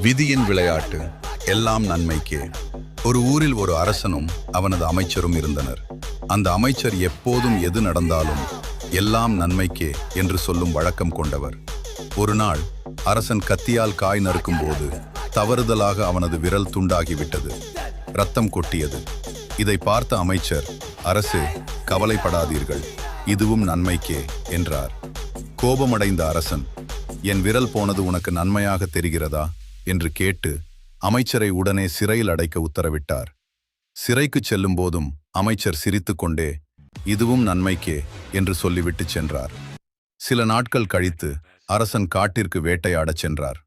விதியின் விளையாட்டு எல்லாம் நன்மைக்கே. ஒரு ஊரில் ஒரு அரசனும் அவனது அமைச்சரும் இருந்தனர். அந்த அமைச்சர் எப்போதும் எது நடந்தாலும் எல்லாம் நன்மைக்கே என்று சொல்லும் வழக்கம் கொண்டவர். ஒரு நாள் அரசன் கத்தியால் காய் நறுக்கும் போது தவறுதலாக அவனது விரல் துண்டாகிவிட்டது. இரத்தம் கொட்டியது. இதை பார்த்த அமைச்சர், அரசே, கவலைப்படாதீர்கள், இதுவும் நன்மைக்கே என்றார். கோபமடைந்த அரசன், என் விரல் போனது உனக்கு நன்மையாக தெரிகிறதா என்று கேட்டு அமைச்சரை உடனே சிறையில் அடைக்க உத்தரவிட்டார். சிறைக்கு செல்லும் போதும் அமைச்சர் சிரித்துக்கொண்டே, இதுவும் நன்மைக்கே என்று சொல்லிவிட்டு சென்றார். சில நாட்கள் கழித்து அரசன் காட்டிற்கு வேட்டையாடச் சென்றார்.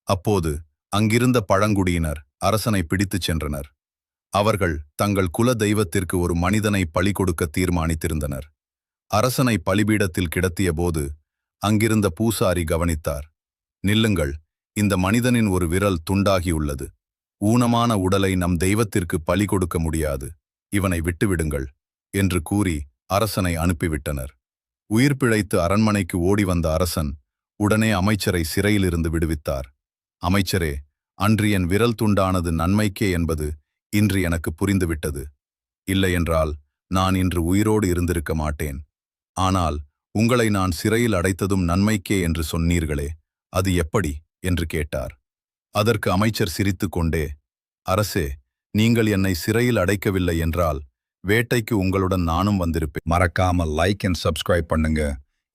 அப்போது அங்கிருந்த பழங்குடியினர் அரசனை பிடித்துச் சென்றனர். அவர்கள் தங்கள் குல தெய்வத்திற்கு ஒரு மனிதனை பலி கொடுக்க தீர்மானித்திருந்தனர். அரசனை பலிபீடத்தில் கிடத்திய போது அங்கிருந்த பூசாரி கவனித்தார். நில்லுங்கள், இந்த மனிதனின் ஒரு விரல் துண்டாகியுள்ளது. ஊனமான உடலை நம் தெய்வத்திற்கு பலி கொடுக்க முடியாது. இவனை விட்டுவிடுங்கள் என்று கூறி அரசனை அனுப்பிவிட்டனர். உயிர் பிழைத்து அரண்மனைக்கு ஓடி வந்த அரசன் உடனே அமைச்சரை சிறையிலிருந்து விடுவித்தார். அமைச்சரே, அன்று என் விரல் துண்டானது நன்மைக்கே என்பது இன்று எனக்கு புரிந்துவிட்டது. இல்லையென்றால் நான் இன்று உயிரோடு இருந்திருக்க மாட்டேன். ஆனால் உங்களை நான் சிறையில் அடைத்ததும் நன்மைக்கே என்று சொன்னீர்களே, அது எப்படி என்று கேட்டார். அதற்கு அமைச்சர் சிரித்துக்கொண்டே, அரசே, நீங்கள் என்னை சிறையில் அடைக்கவில்லை என்றால் வேட்டைக்கு உங்களுடன் நானும் வந்திருப்பேன். மறக்காம லைக் அண்ட் சப்ஸ்கிரைப் பண்ணுங்க,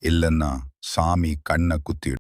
இல்லைன்னா சாமி கண்ணை குத்திடும்.